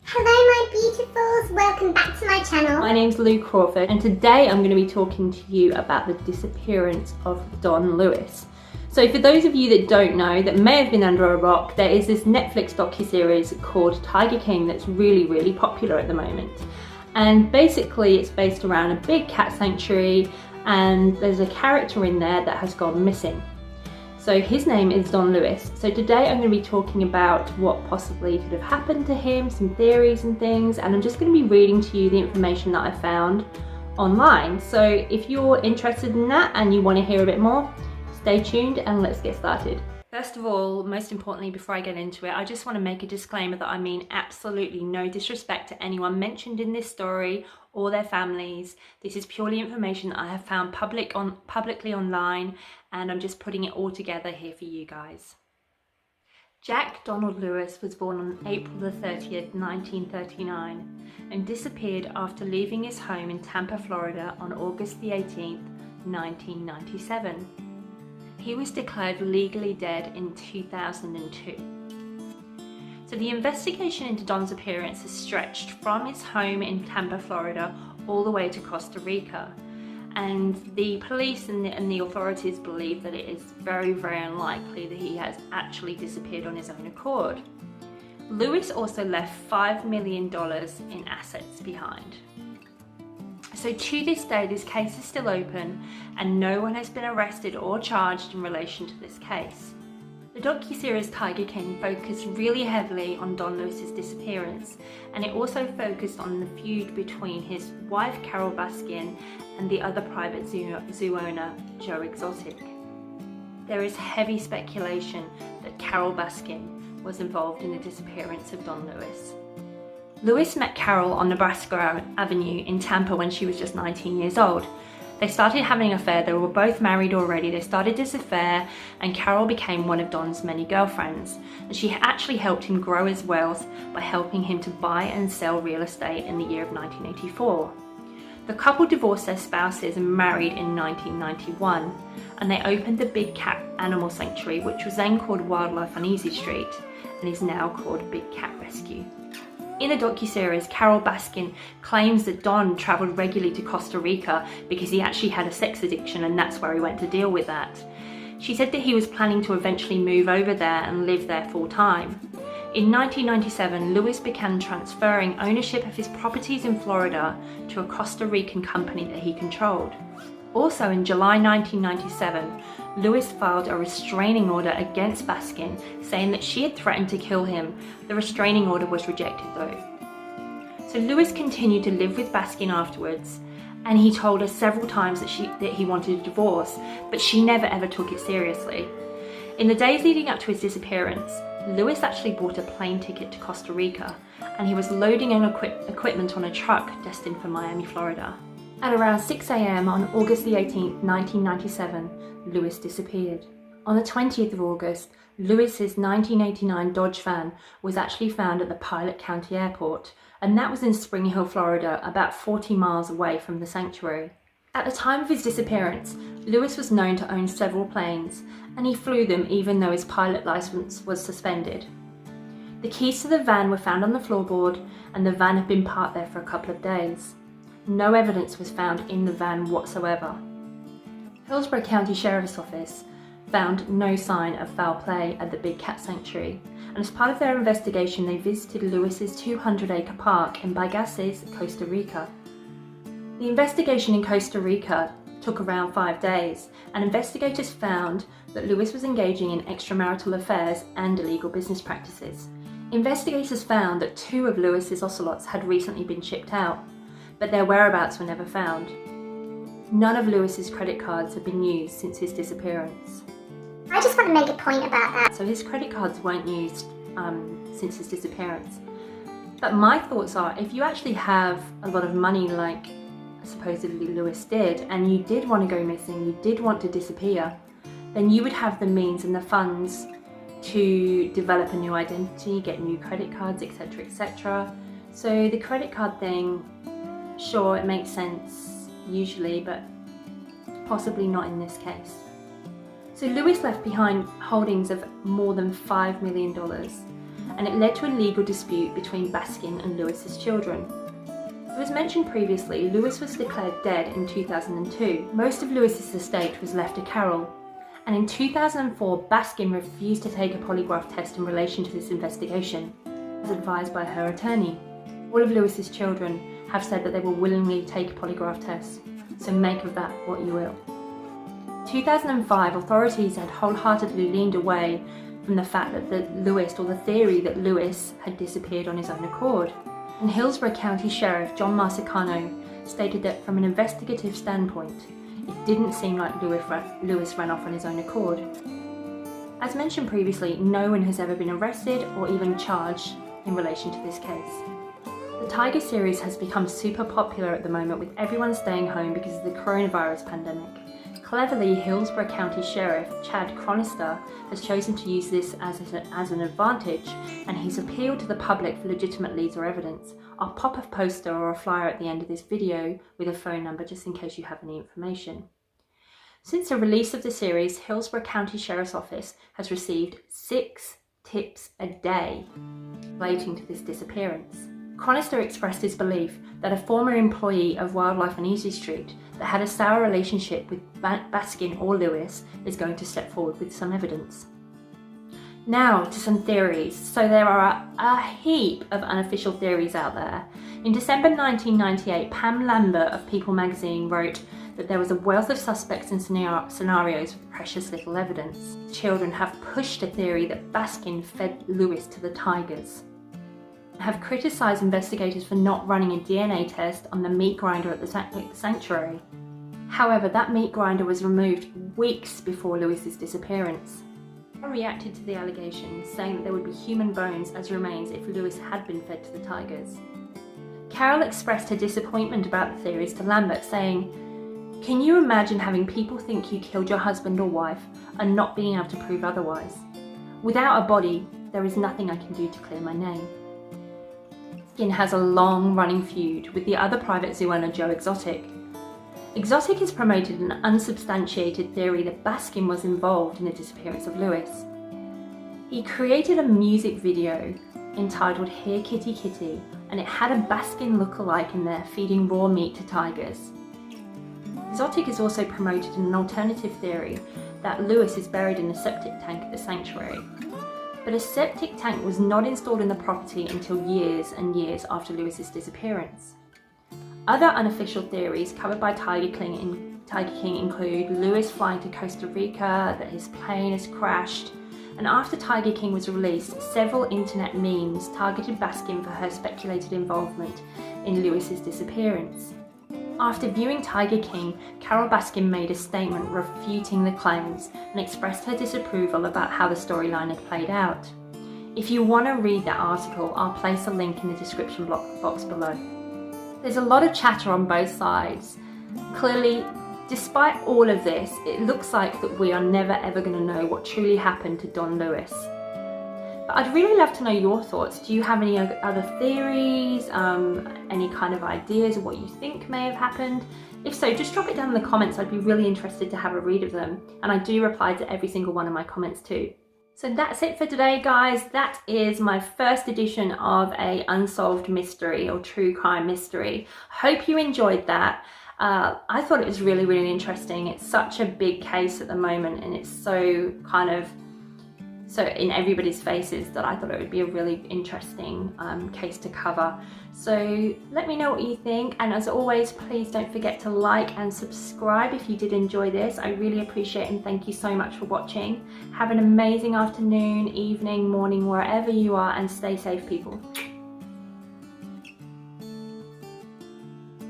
Hello my beautifuls, welcome back to my channel. My name's Lou Crawford and today I'm going to be talking to you about the disappearance of Don Lewis. So for those of you that don't know, that may have been under a rock, there is this Netflix docuseries called Tiger King that's really popular at the moment. And basically it's based around a big cat sanctuary and there's a character in there that has gone missing. So his name is Don Lewis. So today I'm going to be talking about what possibly could have happened to him, some theories and things, and I'm just going to be reading to you the information that I found online. So if you're interested in that and you want to hear a bit more, stay tuned and let's get started. First of all, most importantly, before I get into it, I just want to make a disclaimer that I mean absolutely no disrespect to anyone mentioned in this story or their families. This is purely information that I have found publicly online, and I'm just putting it all together here for you guys. Jack Donald Lewis was born on April the 30th, 1939 and disappeared after leaving his home in Tampa, Florida on August the 18th, 1997. He was declared legally dead in 2002. So the investigation into Don's appearance has stretched from his home in Tampa, Florida, all the way to Costa Rica. And the police and the authorities believe that it is very unlikely that he has actually disappeared on his own accord. Lewis also left $5 million in assets behind. So to this day, this case is still open and no one has been arrested or charged in relation to this case. The docuseries Tiger King focused really heavily on Don Lewis's disappearance, and it also focused on the feud between his wife Carol Baskin and the other private zoo owner, Joe Exotic. There is heavy speculation that Carol Baskin was involved in the disappearance of Don Lewis. Lewis met Carol on Nebraska Avenue in Tampa when she was just 19 years old. They started having an affair. They were both married already. They started this affair and Carol became one of Don's many girlfriends. And she actually helped him grow his wealth by helping him to buy and sell real estate in the year of 1984. The couple divorced their spouses and married in 1991, and they opened the Big Cat Animal Sanctuary, which was then called Wildlife on Easy Street and is now called Big Cat Rescue. In the docuseries, Carol Baskin claims that Don travelled regularly to Costa Rica because he actually had a sex addiction and that's where he went to deal with that. She said that he was planning to eventually move over there and live there full time. In 1997, Lewis began transferring ownership of his properties in Florida to a Costa Rican company that he controlled. Also in July 1997, Lewis filed a restraining order against Baskin, saying that she had threatened to kill him. The restraining order was rejected though. So Lewis continued to live with Baskin afterwards, and he told her several times that he wanted a divorce, but she never ever took it seriously. In the days leading up to his disappearance, Lewis actually bought a plane ticket to Costa Rica, and he was loading in equipment on a truck destined for Miami, Florida. At around 6 a.m. on August the 18th, 1997, Lewis disappeared. On the 20th of August, Lewis's 1989 Dodge van was actually found at the Pilot County Airport, and that was in Spring Hill, Florida, about 40 miles away from the sanctuary. At the time of his disappearance, Lewis was known to own several planes, and he flew them even though his pilot license was suspended. The keys to the van were found on the floorboard, and the van had been parked there for a couple of days. No evidence was found in the van whatsoever. Hillsborough County Sheriff's Office found no sign of foul play at the Big Cat Sanctuary, and as part of their investigation they visited Lewis's 200-acre park in Baskin, Costa Rica. The investigation in Costa Rica took around 5 days, and investigators found that Lewis was engaging in extramarital affairs and illegal business practices. Investigators found that 2 of Lewis's ocelots had recently been shipped out, but their whereabouts were never found. None of Lewis's credit cards have been used since his disappearance. I just want to make a point about that. So his credit cards weren't used since his disappearance. But my thoughts are, if you actually have a lot of money like supposedly Lewis did, and you did want to go missing, you did want to disappear, then you would have the means and the funds to develop a new identity, get new credit cards, etc, etc. So the credit card thing, sure, it makes sense usually, but possibly not in this case. So Lewis left behind holdings of more than $5 million, and it led to a legal dispute between Baskin and Lewis's children. As mentioned previously, Lewis was declared dead in 2002. Most of Lewis's estate was left to Carol, and in 2004 Baskin refused to take a polygraph test in relation to this investigation, as advised by her attorney. All of Lewis's children have said that they will willingly take a polygraph test, so make of that what you will. In 2005, authorities had wholeheartedly leaned away from the fact that the theory that Lewis had disappeared on his own accord. And Hillsborough County Sheriff John Marsicano stated that from an investigative standpoint, it didn't seem like Lewis ran off on his own accord. As mentioned previously, no one has ever been arrested or even charged in relation to this case. The Tiger series has become super popular at the moment, with everyone staying home because of the coronavirus pandemic. Cleverly, Hillsborough County Sheriff Chad Chronister has chosen to use this as an advantage, and he's appealed to the public for legitimate leads or evidence. I'll pop a poster or a flyer at the end of this video with a phone number just in case you have any information. Since the release of the series, Hillsborough County Sheriff's Office has received 6 tips a day relating to this disappearance. Chronister expressed his belief that a former employee of Wildlife on Easy Street that had a sour relationship with Baskin or Lewis is going to step forward with some evidence. Now to some theories. So there are a heap of unofficial theories out there. In December 1998, Pam Lambert of People magazine wrote that there was a wealth of suspects and scenarios with precious little evidence. Children have pushed a theory that Baskin fed Lewis to the tigers, have criticised investigators for not running a DNA test on the meat grinder at the sanctuary. However, that meat grinder was removed weeks before Lewis's disappearance. I reacted to the allegations, saying that there would be human bones as remains if Lewis had been fed to the tigers. Carol expressed her disappointment about the theories to Lambert, saying, "Can you imagine having people think you killed your husband or wife and not being able to prove otherwise? Without a body, there is nothing I can do to clear my name." Baskin has a long-running feud with the other private zoo owner Joe Exotic. Exotic has promoted an unsubstantiated theory that Baskin was involved in the disappearance of Lewis. He created a music video entitled "Here Kitty Kitty", and it had a Baskin look-alike in there feeding raw meat to tigers. Exotic has also promoted an alternative theory that Lewis is buried in a septic tank at the sanctuary. But a septic tank was not installed in the property until years and years after Lewis's disappearance. Other unofficial theories covered by Tiger King include Lewis flying to Costa Rica, that his plane has crashed, and after Tiger King was released, several internet memes targeted Baskin for her speculated involvement in Lewis's disappearance. After viewing Tiger King, Carol Baskin made a statement refuting the claims and expressed her disapproval about how the storyline had played out. If you want to read that article, I'll place a link in the description box below. There's a lot of chatter on both sides. Clearly, despite all of this, it looks like that we are never ever going to know what truly happened to Don Lewis. But I'd really love to know your thoughts. Do you have any other theories, any kind of ideas of what you think may have happened? If so, just drop it down in the comments. I'd be really interested to have a read of them. And I do reply to every single one of my comments too. So that's it for today, guys. That is my first edition of a unsolved mystery or true crime mystery. Hope you enjoyed that. I thought it was really, really interesting. It's such a big case at the moment, and it's so in everybody's faces that I thought it would be a really interesting case to cover. So let me know what you think, and as always, please don't forget to like and subscribe if you did enjoy this. I really appreciate it, and thank you so much for watching. Have an amazing afternoon, evening, morning, wherever you are, and stay safe, people.